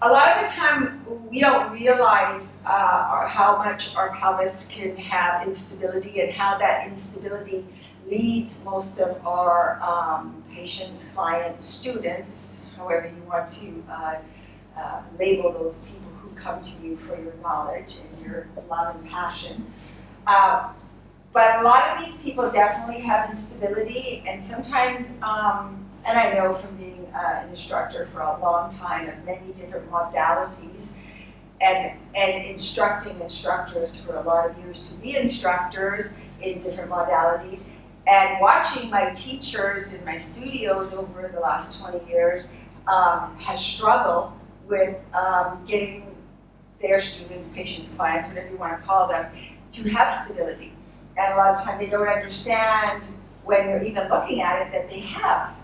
a lot of the time we don't realize how much our pelvis can have instability and how that instability leads most of our patients, clients, students, however you want to label those people who come to you for your knowledge and your love and passion. But a lot of these people definitely have instability, and sometimes, and I know from being an instructor for a long time of many different modalities, and instructing instructors for a lot of years to be instructors in different modalities, and watching my teachers in my studios over the last 20 years has struggled with getting their students, patients, clients, whatever you want to call them, to have stability. And a lot of times they don't understand when they're even looking at it that they have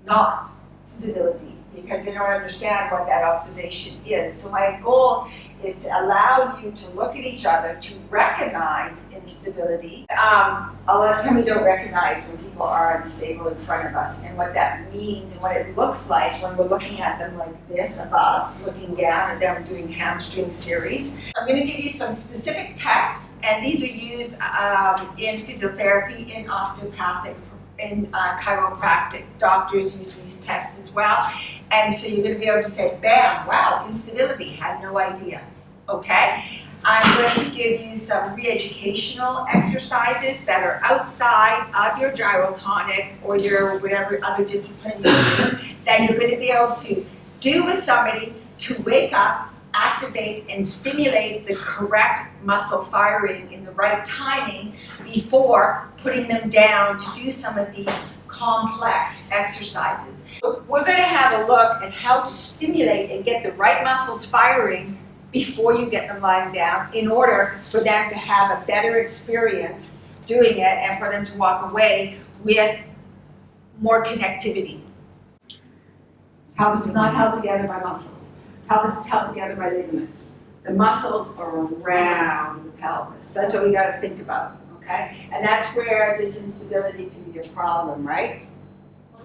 not stability, because they don't understand what that observation is. So my goal is to allow you to look at each other, to recognize instability. A lot of time we don't recognize when people are unstable in front of us and what that means and what it looks like when we're looking at them like this above, looking down at them doing hamstring series. I'm going to give you some specific tests, and these are used in physiotherapy, in osteopathic, in chiropractic. Doctors use these tests as well. And so you're going to be able to say, bam, wow, instability, had no idea. Okay? I'm going to give you some re-educational exercises that are outside of your gyrotonic or your whatever other discipline you're doing that you're going to be able to do with somebody to wake up, activate, and stimulate the correct muscle firing in the right timing before putting them down to do some of these complex exercises. We're going to have a look at how to stimulate and get the right muscles firing before you get them lying down in order for them to have a better experience doing it and for them to walk away with more connectivity. Pelvis is not held together by muscles. Pelvis is held together by ligaments. The muscles are around the pelvis. That's what we got to think about, okay? And that's where this instability can be a problem, right?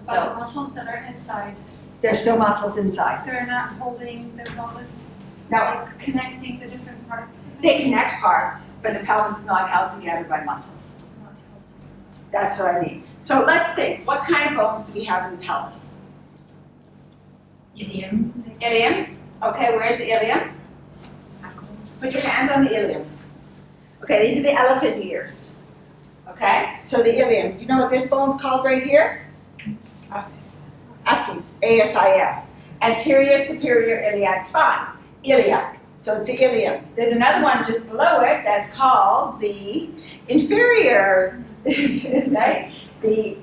So muscles that are inside. There's still muscles inside. They're not holding the pelvis, Now, like connecting the different parts. they connect parts, but the pelvis is not held together by muscles. Not held together. That's what I mean. So let's think, what kind of bones do we have in the pelvis? Ilium. Ilium. Okay, where's the ilium? Sacral. Put your hands on the ilium. Okay, these are the elephant ears. Okay, so the ilium. Do you know what this bone's called right here? Assis. Assis, A-S-I-S. Anterior superior iliac spine. Iliac. So it's the ilium. There's another one just below it that's called the inferior, right? The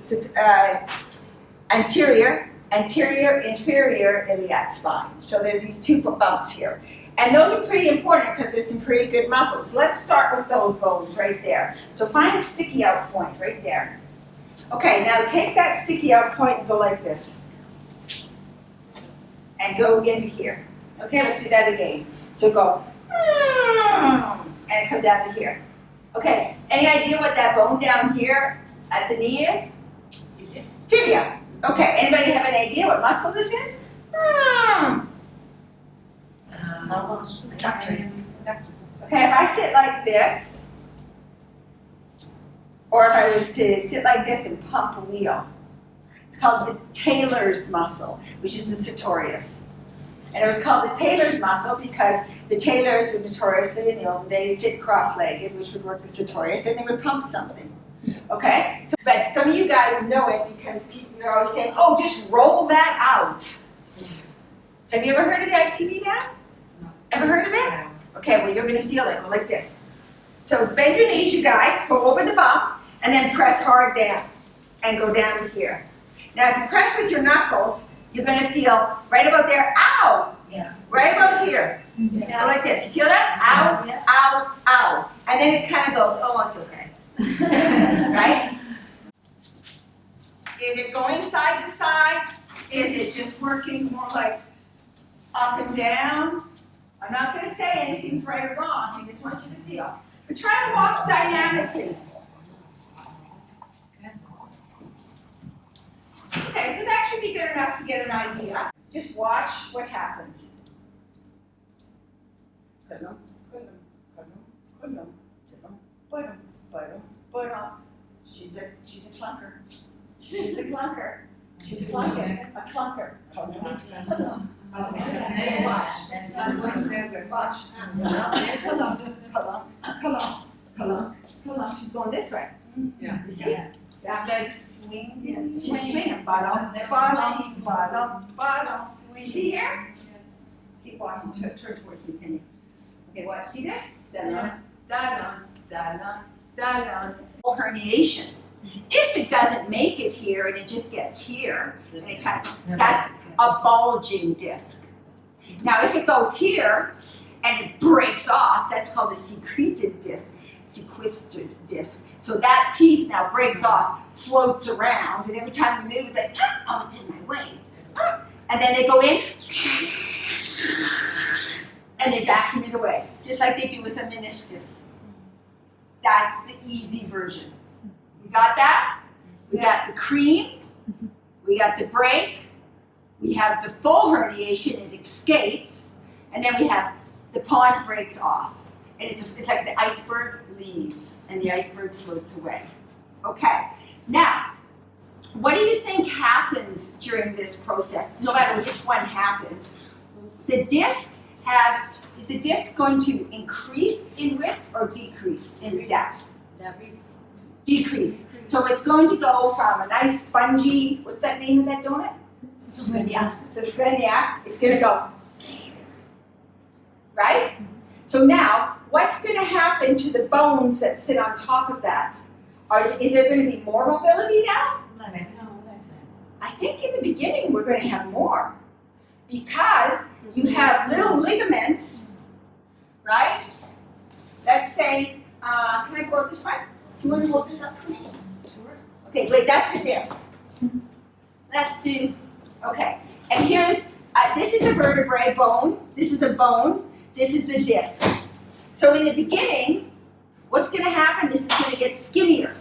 anterior, inferior iliac spine. So there's these two bumps here. And those are pretty important because there's some pretty good muscles. So let's start with those bones right there. So find a sticky out point right there. Okay, now take that sticky out point and go like this. And go into here. Okay, let's do that again. So go, and come down to here. Okay, any idea what that bone down here at the knee is? Tibia. Okay, anybody have any idea what muscle this is? Adductors. Okay, if I sit like this, or if I was to sit like this and pump a wheel, it's called the Taylor's muscle, which is the sartorius. And it was called the Taylor's muscle because the Taylors were notoriously in the old days sit cross-legged, which would work the sartorius, and they would pump something. Okay? So, but some of you guys know it because people are always saying, oh, just roll that out. Have you ever heard of that TV man? Ever heard of it? Okay, well, you're going to feel it. Go like this. So bend your knees, you guys. Go over the bump, and then press hard down. And go down to here. Now, if you press with your knuckles, you're going to feel right about there. Ow! Yeah. Right about here. Yeah. Go like this. You feel that? Ow, Yeah. ow, ow. And then it kind of goes, oh, it's okay. Right? Is it going side to side? Is it just working more like up and down? I'm not going to say anything's right or wrong. I just want you to feel. But try to walk dynamically. Okay, so that should be good enough to get an idea. Just watch what happens. She's a clunker. She's a clunker. She's a clunker. A clunker. Watch. Watch. She's going this way. Yeah. You see? Yeah. Like swing. Yes. She's swinging. Bottom. You see here? Yes. Keep walking. Turn towards me, Penny. Okay, watch. See this? Herniation. If it doesn't make it here and it just gets here, and it kind of, that's a bulging disc. Now, if it goes here and it breaks off, that's called a sequestered disc. So that piece now breaks off, floats around, and every time you move, it's like, oh, it's in my way. And then they go in, and they vacuum it away, just like they do with a meniscus. That's the easy version. We got that? We got the cream, we got the break, we have the full herniation, it escapes, and then we have the pond breaks off. And it's like the iceberg leaves, and the iceberg floats away. Okay, now, what do you think happens during this process, no matter which one happens? The disc is the disc going to increase in width or decrease in depth? Decrease. So it's going to go from a nice spongy, what's that name of that donut? Sophrenia. It's going to go, right? So now, what's going to happen to the bones that sit on top of that? Is there going to be more mobility now? Less. I think in the beginning we're going to have more. Because you have little ligaments, right? Let's say, can I go up this way? Do you want to hold this up for me? Sure. Okay, wait, that's the disc. Let's do, okay. And here's, this is a vertebrae bone, this is a bone, this is the disc. So in the beginning, what's going to happen? This is going to get skinnier.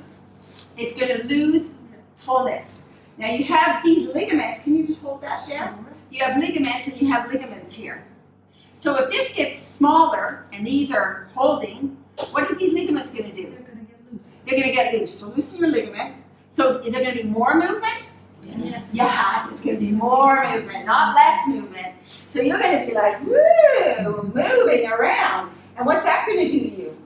It's going to lose fullness. Now you have these ligaments, can you just hold that there? You have ligaments and you have ligaments here. So if this gets smaller and these are holding, what are these ligaments going to do? They're going to get loose. They're going to get loose. So loosen your ligament. So is there going to be more movement? Yes. Yeah, there's going to be more movement, not less movement. So you're going to be like, woo, moving around. And what's that going to do to you?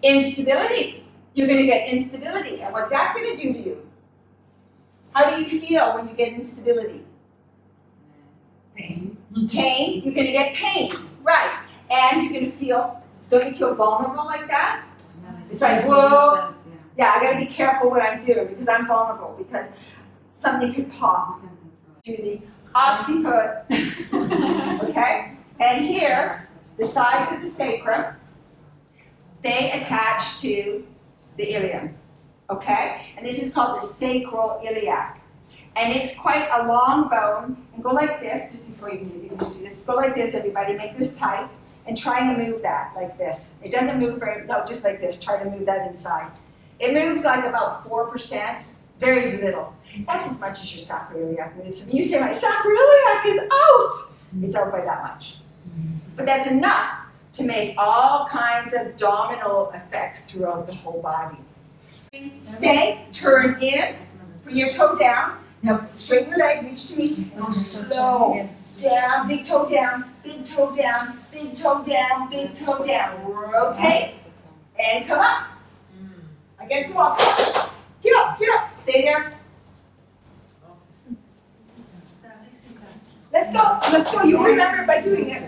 Instability. You're going to get instability. And what's that going to do to you? How do you feel when you get instability? Pain. Pain. You're going to get pain. Right. And you're going to feel, don't you feel vulnerable like that? It's like, whoa. Yeah, I got to be careful what I'm doing because I'm vulnerable because something could pop to the occiput. Okay? And here, the sides of the sacrum, they attach to the ilium. Okay? And this is called the sacroiliac. And it's quite a long bone. And go like this, just before you can just do this. Go like this, everybody. Make this tight. And try to move that like this. It doesn't move very, no, just like this. Try to move that inside. It moves like about 4%, very little. That's as much as your sacroiliac moves. When you say my sacroiliac is out, it's out by that much. But that's enough to make all kinds of domino effects throughout the whole body. Stay, turn in, bring your toe down. Now straighten your leg, reach to me. Go slow. Down, big toe down, big toe down, big toe down, big toe down. Rotate and come up. Against the wall. Get up, get up. Stay there. Let's go, let's go. You remember it by doing it.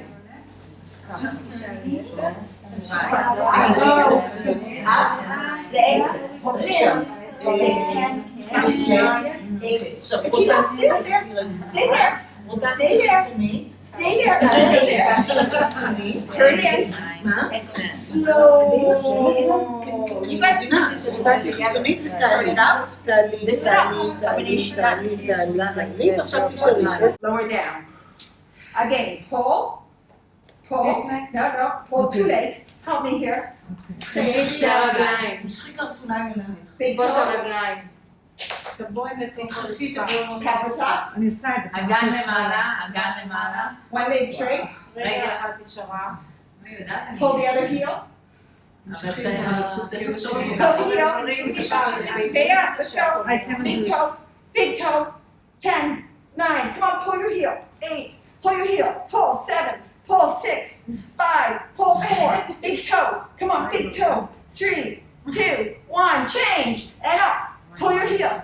Stay. Hold it in. Stay 10, 9, 8. Keep up, stay there. Stay there. רוטציה חיצונית. Stay there. Turn in. מה? Slow. אני מבינה, זה רוטציה חיצונית ותעלי. תעלי, ועכשיו תשארי. Lower down. Again, pull. No, pull 2 legs. Help me here. תמשכי קרסוליים אלייך. Big toes. תבואי לתוכי, pelvis up, אני עושה את זה. אגן למעלה, אגן למעלה. one leg straight, רגע אחד נשארה. אני יודעת, אני... pull the other heel, אבל כשצריך לשאול... pull the heel, stay up, let's go. I cannot do Big it. toe, big toe, 10, 9, come on, pull your heel, 8, pull your heel, pull 7, pull 6, 5, pull 4, big toe, come on, big toe, 3, 2, 1, change, and up, pull your heel,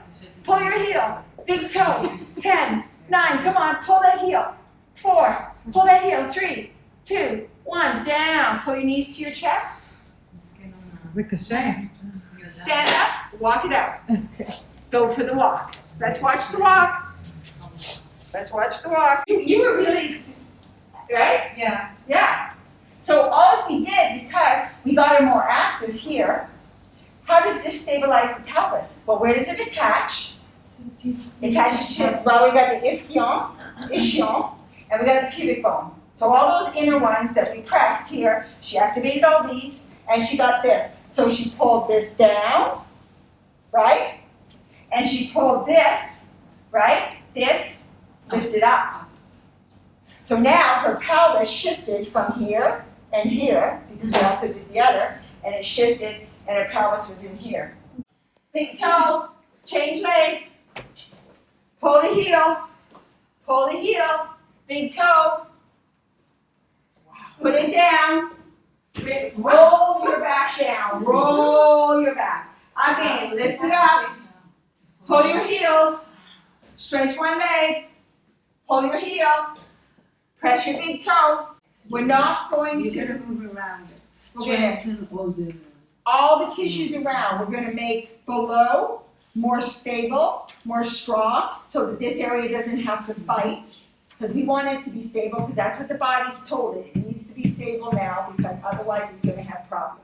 big toe, 10, 9, come on, pull that heel, 4, pull that heel, 3, 2, 1, down, pull your knees to your chest, זה קשה. stand up, walk it out, go for the walk, let's watch the walk. Let's watch the walk. You were really, right? Yeah. Yeah. So all we did, because we got her more active here, how does this stabilize the pelvis? Well, where does it attach? It attaches to, well, we got the ischion, and we got the pubic bone. So all those inner ones that we pressed here, she activated all these, and she got this. So she pulled this down, right? And she pulled this, right? This, lifted up. So now her pelvis shifted from here and here, because we also did the other, and it shifted, and her pelvis was in here. Big toe, change legs, pull the heel, big toe, put it down, roll your back down, roll your back. Again, lift it up, pull your heels, stretch one leg, pull your heel, press your big toe. We're not going You're to gonna move around it. We're gonna- Strengthen all the tissues around. We're going to make below more stable, more strong, so that this area doesn't have to fight. Because we want it to be stable, because that's what the body's told it. It needs to be stable now, because otherwise it's going to have problems.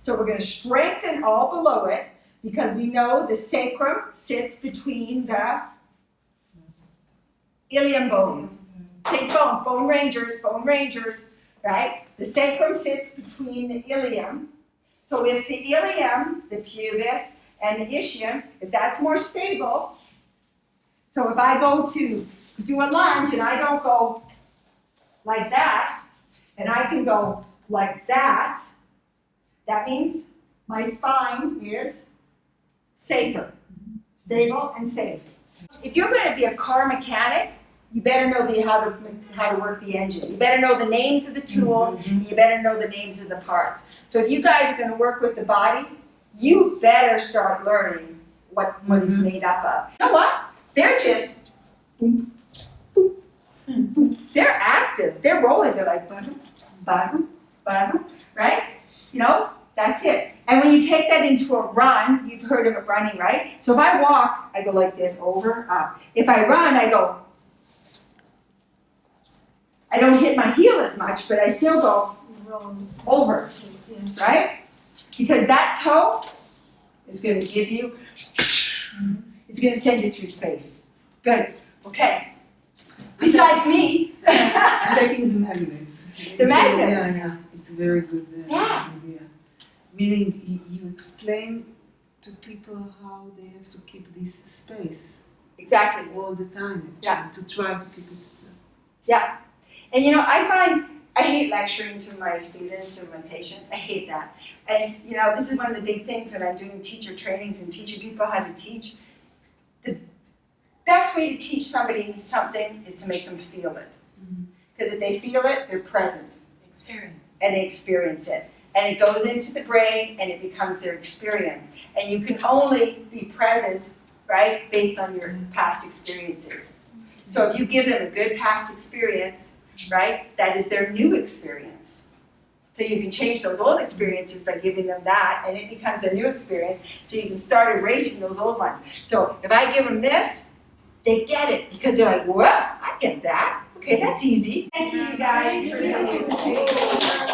So we're going to strengthen all below it, because we know the sacrum sits between the ilium bones. Big bones, bone rangers, right? The sacrum sits between the ilium. So if the ilium, the pubis, and the ischium, if that's more stable, so if I go to do a lunge and I don't go like that, and I can go like that, that means my spine is safer, stable and safe. If you're going to be a car mechanic, you better know how to work the engine. You better know the names of the tools. You better know the names of the parts. So if you guys are going to work with the body, you better start learning what it's made up of. You know what? They're just, boom, boom, boom. They're active. They're rolling. They're like bottom, bottom, bottom, right? You know, that's it. And when you take that into a run, you've heard of it running, right? So if I walk, I go like this, over, up. If I run, I go, I don't hit my heel as much, but I still go over, right? Because that toe is going to give you, it's going to send you through space. Good. Okay. Besides me. Taking the magnets. The magnets. Yeah. It's a very good Yeah. idea. Meaning you explain to people how they have to keep this space Exactly. all the time, actually, Yeah. to try to keep it. Yeah. And you know, I hate lecturing to my students and my patients. I hate that. And you know, this is one of the big things when I'm doing teacher trainings and teaching people how to teach. The best way to teach somebody something is to make them feel it. Because if they feel it, they're present. experience. And they experience it. And it goes into the brain and it becomes their experience. And you can only be present, right, based on your past experiences. So if you give them a good past experience, right, that is their new experience. So you can change those old experiences by giving them that, and it becomes a new experience, so you can start erasing those old ones. So if I give them this, they get it, because they're like, well, I get that. Okay, that's easy. Thank you guys for your participation.